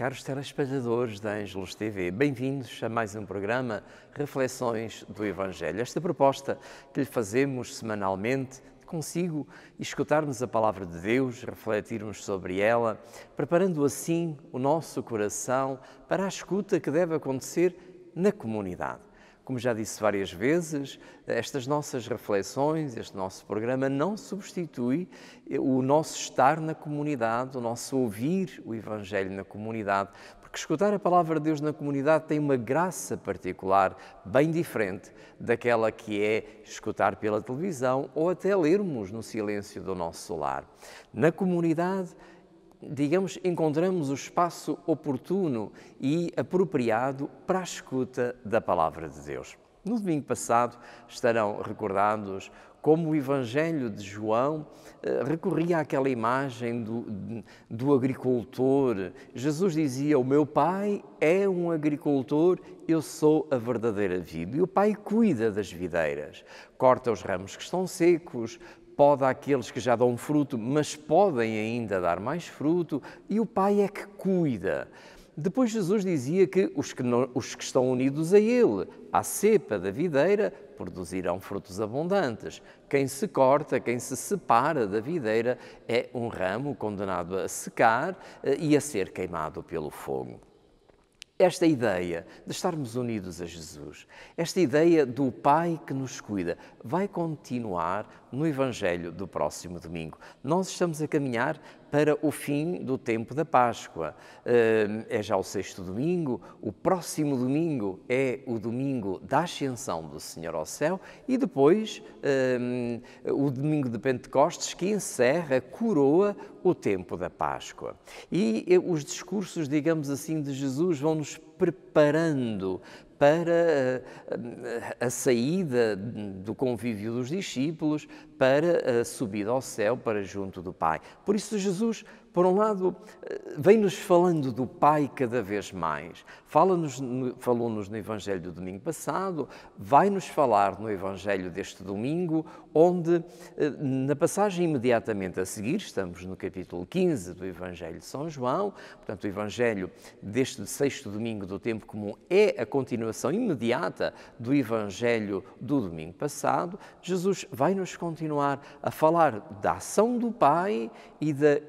Caros telespectadores da Ângelos TV, bem-vindos a mais um programa Reflexões do Evangelho. Esta proposta que lhe fazemos semanalmente, consigo escutarmos a Palavra de Deus, refletirmos sobre ela, preparando assim o nosso coração para a escuta que deve acontecer na comunidade. Como já disse várias vezes, estas nossas reflexões, este nosso programa não substitui o nosso estar na comunidade, o nosso ouvir o Evangelho na comunidade, porque escutar a Palavra de Deus na comunidade tem uma graça particular, bem diferente daquela que é escutar pela televisão ou até lermos no silêncio do nosso lar. Na comunidade, digamos, encontramos o espaço oportuno e apropriado para a escuta da Palavra de Deus. No domingo passado estarão recordados como o Evangelho de João recorria àquela imagem do agricultor. Jesus dizia: o meu pai é um agricultor, eu sou a verdadeira vide. E o pai cuida das videiras, corta os ramos que estão secos, poda aqueles que já dão fruto, mas podem ainda dar mais fruto, e o Pai é que cuida. Depois Jesus dizia que os que estão unidos a Ele, à cepa da videira, produzirão frutos abundantes. Quem se corta, quem se separa da videira, é um ramo condenado a secar e a ser queimado pelo fogo. Esta ideia de estarmos unidos a Jesus, esta ideia do Pai que nos cuida, vai continuar no Evangelho do próximo domingo. Nós estamos a caminhar para o fim do tempo da Páscoa. É já o sexto domingo, o próximo domingo é o domingo da Ascensão do Senhor ao céu e depois o domingo de Pentecostes, que encerra, coroa o tempo da Páscoa. E os discursos, digamos assim, de Jesus vão nos preparando para a saída do convívio dos discípulos, para a subida ao céu, para junto do Pai. Por isso Jesus, por um lado, vem-nos falando do Pai cada vez mais. Falou-nos no Evangelho do domingo passado, vai-nos falar no Evangelho deste domingo, onde, na passagem imediatamente a seguir, estamos no capítulo 15 do Evangelho de São João, portanto, o Evangelho deste sexto domingo do tempo comum é a continuação imediata do Evangelho do domingo passado. Jesus vai-nos continuar a falar da ação do Pai e da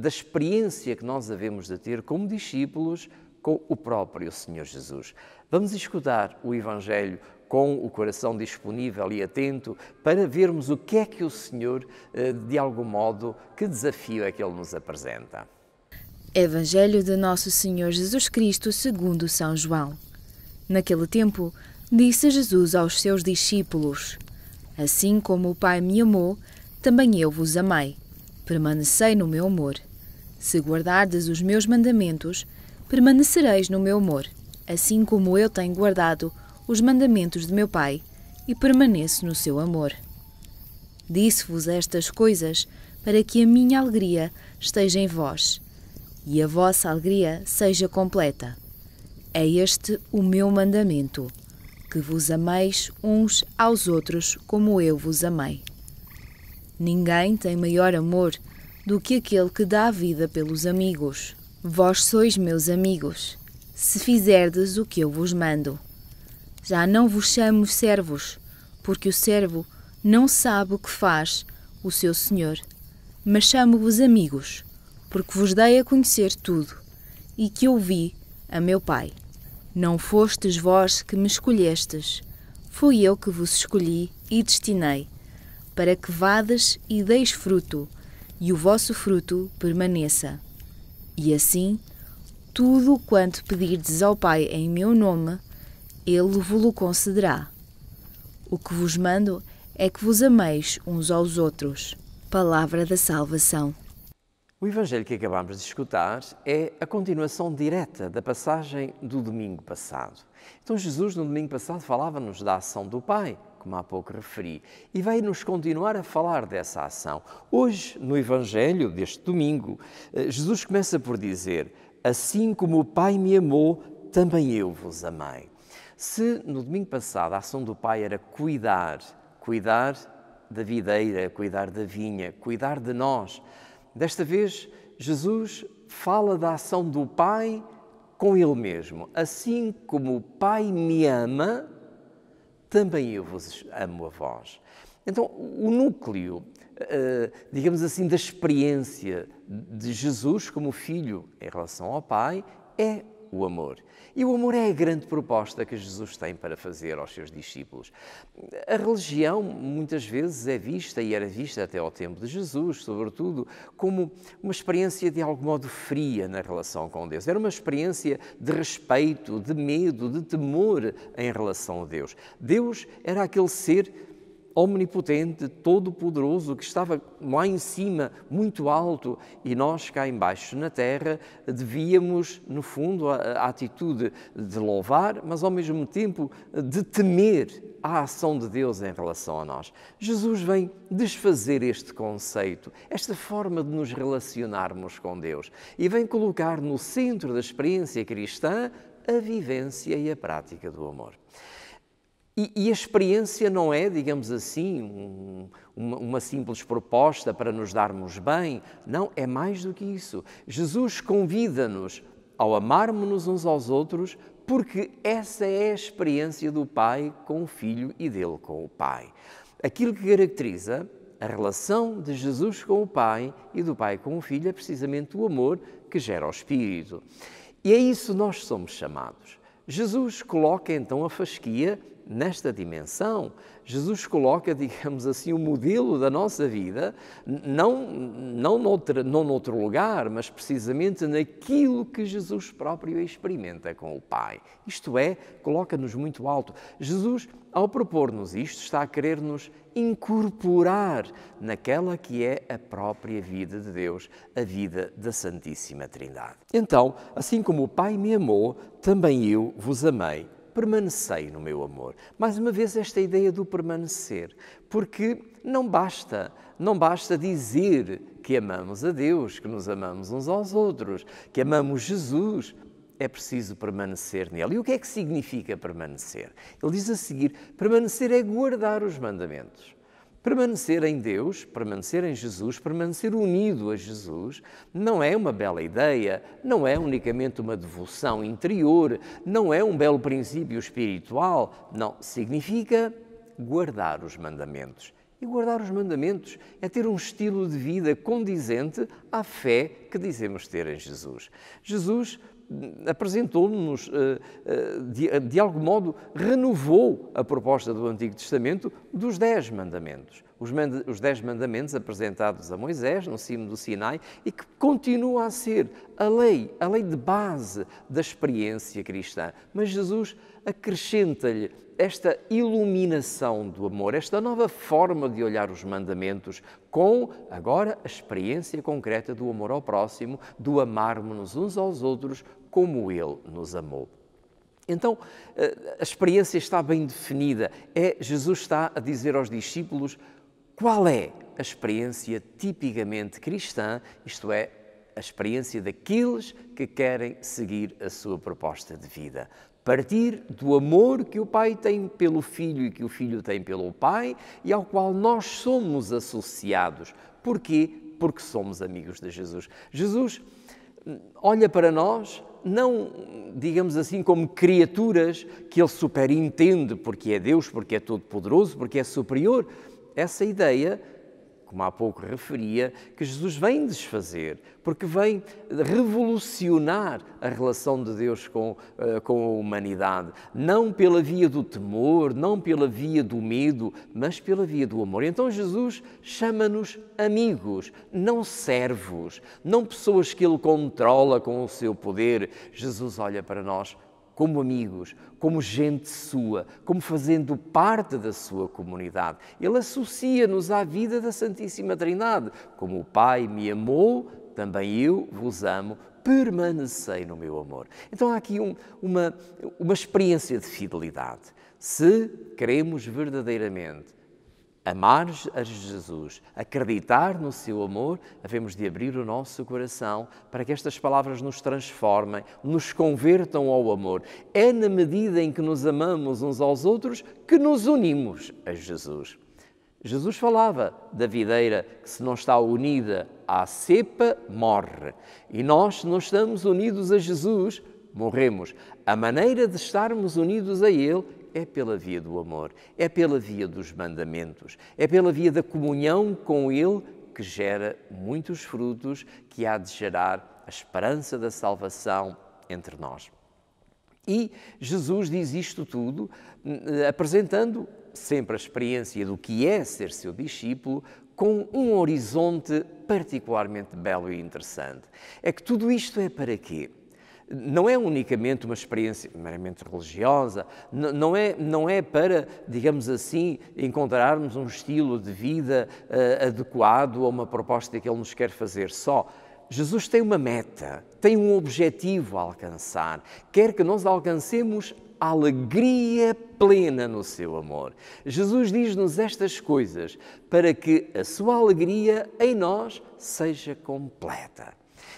experiência que nós havemos de ter como discípulos com o próprio Senhor Jesus. Vamos escutar o Evangelho com o coração disponível e atento para vermos o que é que o Senhor, de algum modo, que desafio é que Ele nos apresenta. Evangelho de Nosso Senhor Jesus Cristo segundo São João. Naquele tempo, disse Jesus aos seus discípulos: assim como o Pai me amou, também eu vos amei. Permanecei no meu amor. Se guardardes os meus mandamentos, permanecereis no meu amor, assim como eu tenho guardado os mandamentos de meu Pai e permaneço no seu amor. Disse-vos estas coisas para que a minha alegria esteja em vós e a vossa alegria seja completa. É este o meu mandamento, que vos ameis uns aos outros como eu vos amei. Ninguém tem maior amor do que aquele que dá a vida pelos amigos. Vós sois meus amigos, se fizerdes o que eu vos mando. Já não vos chamo servos, porque o servo não sabe o que faz o seu senhor, mas chamo-vos amigos, porque vos dei a conhecer tudo, e que ouvi a meu Pai. Não fostes vós que me escolhestes, fui eu que vos escolhi e destinei, para que vades e deis fruto, e o vosso fruto permaneça. E assim, tudo quanto pedirdes ao Pai em meu nome, Ele vo-lo concederá. O que vos mando é que vos ameis uns aos outros. Palavra da salvação. O Evangelho que acabamos de escutar é a continuação direta da passagem do domingo passado. Então Jesus, no domingo passado, falava-nos da ação do Pai, como há pouco referi, e vai-nos continuar a falar dessa ação. Hoje, no Evangelho deste domingo, Jesus começa por dizer: assim como o Pai me amou, também eu vos amei. Se no domingo passado a ação do Pai era cuidar da videira, cuidar da vinha, cuidar de nós, desta vez Jesus fala da ação do Pai com Ele mesmo. Assim como o Pai me ama, também eu vos amo a vós. Então, o núcleo, digamos assim, da experiência de Jesus como filho em relação ao Pai é o amor. E o amor é a grande proposta que Jesus tem para fazer aos seus discípulos. A religião muitas vezes é vista, e era vista até ao tempo de Jesus, sobretudo, como uma experiência de algum modo fria na relação com Deus. Era uma experiência de respeito, de medo, de temor em relação a Deus. Deus era aquele ser omnipotente, todo-poderoso, que estava lá em cima, muito alto, e nós cá embaixo na terra devíamos, no fundo, a atitude de louvar, mas ao mesmo tempo de temer a ação de Deus em relação a nós. Jesus vem desfazer este conceito, esta forma de nos relacionarmos com Deus, e vem colocar no centro da experiência cristã a vivência e a prática do amor. E a experiência não é, digamos assim, uma simples proposta para nos darmos bem. Não, é mais do que isso. Jesus convida-nos ao amarmos-nos uns aos outros, porque essa é a experiência do Pai com o Filho e dele com o Pai. Aquilo que caracteriza a relação de Jesus com o Pai e do Pai com o Filho é precisamente o amor que gera o Espírito. E é isso que nós somos chamados. Jesus coloca então a fasquia nesta dimensão. Jesus coloca, digamos assim, o modelo da nossa vida, não noutro lugar, mas precisamente naquilo que Jesus próprio experimenta com o Pai. Isto é, coloca-nos muito alto. Jesus, ao propor-nos isto, está a querer-nos incorporar naquela que é a própria vida de Deus, a vida da Santíssima Trindade. Então, assim como o Pai me amou, também eu vos amei. Permanecei no meu amor. Mais uma vez esta ideia do permanecer, porque não basta dizer que amamos a Deus, que nos amamos uns aos outros, que amamos Jesus. É preciso permanecer nele. E o que é que significa permanecer? Ele diz a seguir, permanecer é guardar os mandamentos. Permanecer em Deus, permanecer em Jesus, permanecer unido a Jesus, não é uma bela ideia, não é unicamente uma devoção interior, não é um belo princípio espiritual, não, significa guardar os mandamentos. E guardar os mandamentos é ter um estilo de vida condizente à fé que dizemos ter em Jesus. Jesus apresentou-nos, de algum modo, renovou a proposta do Antigo Testamento dos 10 mandamentos. Os 10 mandamentos apresentados a Moisés no cimo do Sinai e que continua a ser a lei de base da experiência cristã. Mas Jesus acrescenta-lhe esta iluminação do amor, esta nova forma de olhar os mandamentos com, agora, a experiência concreta do amor ao próximo, do amarmos-nos uns aos outros como Ele nos amou. Então, a experiência está bem definida. Jesus está a dizer aos discípulos qual é a experiência tipicamente cristã, isto é, a experiência daqueles que querem seguir a sua proposta de vida. Partir do amor que o Pai tem pelo Filho e que o Filho tem pelo Pai e ao qual nós somos associados. Porquê? Porque somos amigos de Jesus. Jesus olha para nós, não, digamos assim, como criaturas que Ele superintende porque é Deus, porque é todo-poderoso, porque é superior. Essa ideia, como há pouco referia, que Jesus vem desfazer, porque vem revolucionar a relação de Deus com a humanidade, não pela via do temor, não pela via do medo, mas pela via do amor. Então Jesus chama-nos amigos, não servos, não pessoas que Ele controla com o seu poder. Jesus olha para nós como amigos, como gente sua, como fazendo parte da sua comunidade. Ele associa-nos à vida da Santíssima Trindade. Como o Pai me amou, também eu vos amo, permanecei no meu amor. Então há aqui uma experiência de fidelidade. Se queremos verdadeiramente amar a Jesus, acreditar no seu amor, havemos de abrir o nosso coração para que estas palavras nos transformem, nos convertam ao amor. É na medida em que nos amamos uns aos outros que nos unimos a Jesus. Jesus falava da videira que, se não está unida à cepa, morre. E nós, se não estamos unidos a Jesus, morremos. A maneira de estarmos unidos a Ele é pela via do amor, é pela via dos mandamentos, é pela via da comunhão com Ele que gera muitos frutos, que há de gerar a esperança da salvação entre nós. E Jesus diz isto tudo apresentando sempre a experiência do que é ser seu discípulo com um horizonte particularmente belo e interessante. É que tudo isto é para quê? Não é unicamente uma experiência meramente religiosa, não é para, digamos assim, encontrarmos um estilo de vida adequado a uma proposta que Ele nos quer fazer só. Jesus tem uma meta, tem um objetivo a alcançar, quer que nós alcancemos a alegria plena no seu amor. Jesus diz-nos estas coisas para que a sua alegria em nós seja completa.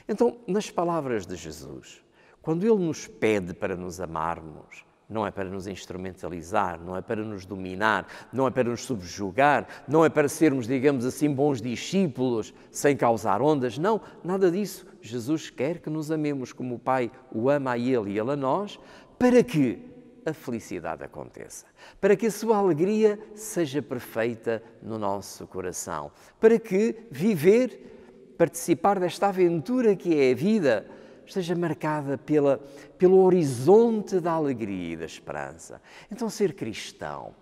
Então, nas palavras de Jesus, quando Ele nos pede para nos amarmos, não é para nos instrumentalizar, não é para nos dominar, não é para nos subjugar, não é para sermos, digamos assim, bons discípulos sem causar ondas, não, nada disso. Jesus quer que nos amemos como o Pai o ama a Ele e Ele a nós, para que a felicidade aconteça, para que a sua alegria seja perfeita no nosso coração, para que viver, participar desta aventura que é a vida, esteja marcada pelo horizonte da alegria e da esperança. Então, ser cristão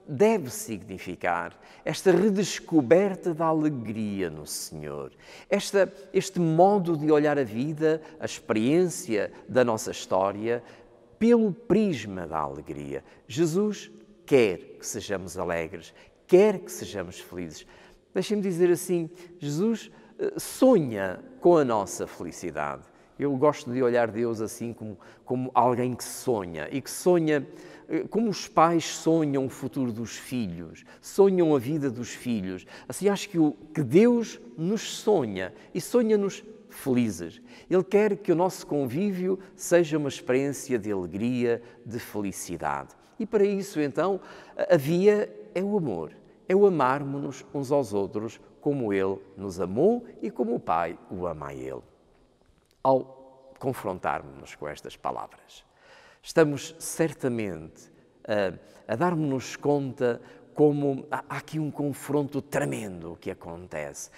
deve significar esta redescoberta da alegria no Senhor, este modo de olhar a vida, a experiência da nossa história, pelo prisma da alegria. Jesus quer que sejamos alegres, quer que sejamos felizes. Deixem-me dizer assim, Jesus sonha com a nossa felicidade. Eu gosto de olhar Deus assim como alguém que sonha e que sonha como os pais sonham o futuro dos filhos, sonham a vida dos filhos. Assim, acho que Deus nos sonha e sonha-nos felizes. Ele quer que o nosso convívio seja uma experiência de alegria, de felicidade. E para isso, então, a via é o amor. É o amarmos-nos uns aos outros como Ele nos amou e como o Pai o ama a Ele. Ao confrontarmos-nos com estas palavras, estamos certamente a darmos-nos conta como há aqui um confronto tremendo que acontece.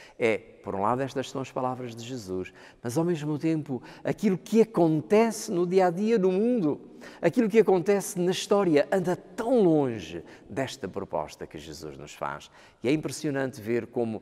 Por um lado, estas são as palavras de Jesus, mas ao mesmo tempo, aquilo que acontece no dia-a-dia do mundo, aquilo que acontece na história, anda tão longe desta proposta que Jesus nos faz. E é impressionante ver como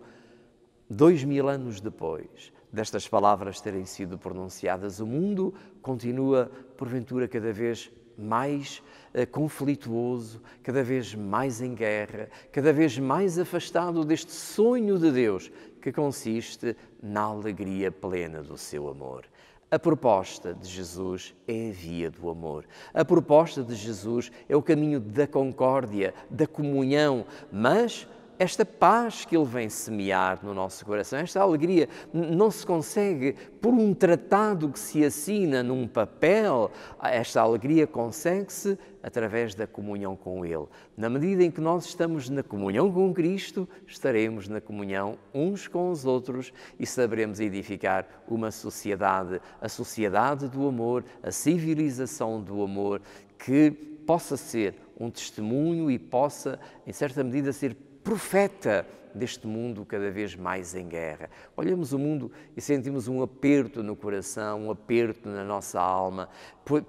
2000 anos depois destas palavras terem sido pronunciadas, o mundo continua, porventura, cada vez mais conflituoso, cada vez mais em guerra, cada vez mais afastado deste sonho de Deus que consiste na alegria plena do seu amor. A proposta de Jesus é a via do amor. A proposta de Jesus é o caminho da concórdia, da comunhão, mas esta paz que Ele vem semear no nosso coração, esta alegria, não se consegue por um tratado que se assina num papel. Esta alegria consegue-se através da comunhão com Ele. Na medida em que nós estamos na comunhão com Cristo, estaremos na comunhão uns com os outros e saberemos edificar uma sociedade, a sociedade do amor, a civilização do amor, que possa ser um testemunho e possa, em certa medida, ser profeta deste mundo cada vez mais em guerra. Olhamos o mundo e sentimos um aperto no coração, um aperto na nossa alma,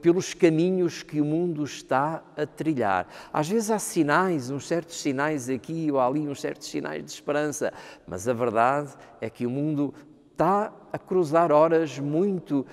pelos caminhos que o mundo está a trilhar. Às vezes há sinais, uns certos sinais aqui ou ali, uns certos sinais de esperança, mas a verdade é que o mundo está a cruzar horas muito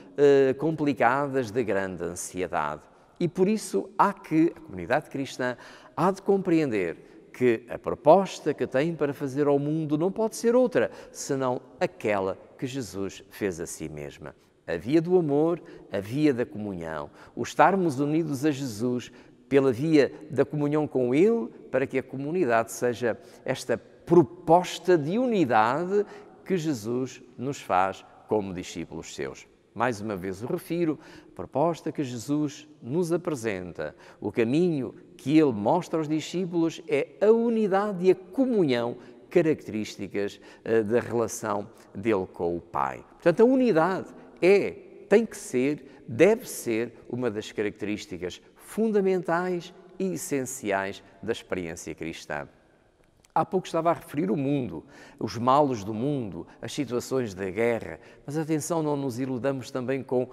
complicadas de grande ansiedade. E por isso a comunidade cristã há de compreender que a proposta que tem para fazer ao mundo não pode ser outra, senão aquela que Jesus fez a si mesma. A via do amor, a via da comunhão, o estarmos unidos a Jesus pela via da comunhão com Ele, para que a comunidade seja esta proposta de unidade que Jesus nos faz como discípulos seus. Mais uma vez o refiro, a proposta que Jesus nos apresenta, o caminho que ele mostra aos discípulos é a unidade e a comunhão características da relação dele com o Pai. Portanto, a unidade tem que ser, deve ser uma das características fundamentais e essenciais da experiência cristã. Há pouco estava a referir o mundo, os males do mundo, as situações da guerra, mas atenção, não nos iludamos também com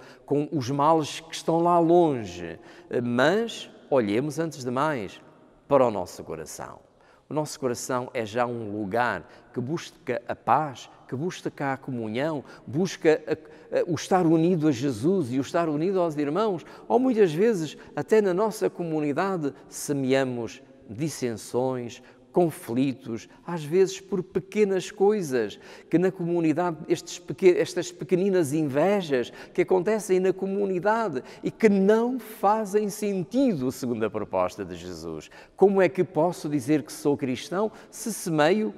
os males que estão lá longe, mas olhemos antes de mais para o nosso coração. O nosso coração é já um lugar que busca a paz, que busca a comunhão, busca o estar unido a Jesus e o estar unido aos irmãos, ou muitas vezes até na nossa comunidade semeamos dissensões, conflitos, às vezes por pequenas coisas, que na comunidade, estas pequeninas invejas que acontecem na comunidade e que não fazem sentido segundo a proposta de Jesus. Como é que posso dizer que sou cristão se semeio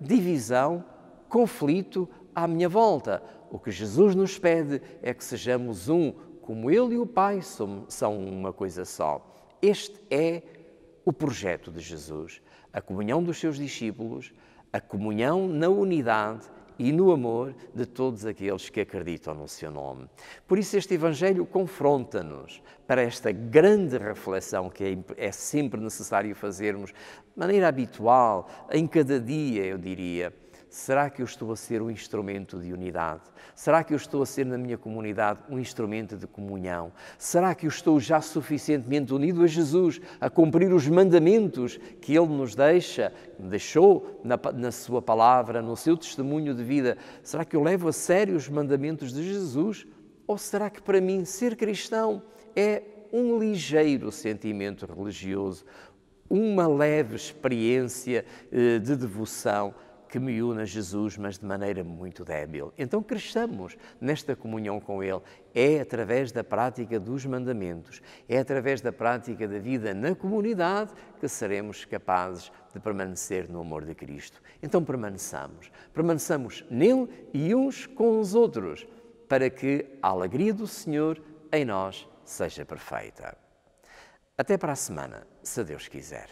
divisão, conflito à minha volta? O que Jesus nos pede é que sejamos um, como Ele e o Pai são uma coisa só. Este é o projeto de Jesus. A comunhão dos seus discípulos, a comunhão na unidade e no amor de todos aqueles que acreditam no seu nome. Por isso este Evangelho confronta-nos para esta grande reflexão que é sempre necessário fazermos de maneira habitual, em cada dia, eu diria. Será que eu estou a ser um instrumento de unidade? Será que eu estou a ser na minha comunidade um instrumento de comunhão? Será que eu estou já suficientemente unido a Jesus, a cumprir os mandamentos que Ele nos deixou na sua palavra, no seu testemunho de vida? Será que eu levo a sério os mandamentos de Jesus? Ou será que para mim ser cristão é um ligeiro sentimento religioso, uma leve experiência de devoção que me une a Jesus, mas de maneira muito débil? Então cresçamos nesta comunhão com Ele. É através da prática dos mandamentos, é através da prática da vida na comunidade que seremos capazes de permanecer no amor de Cristo. Então permaneçamos nele e uns com os outros, para que a alegria do Senhor em nós seja perfeita. Até para a semana, se Deus quiser.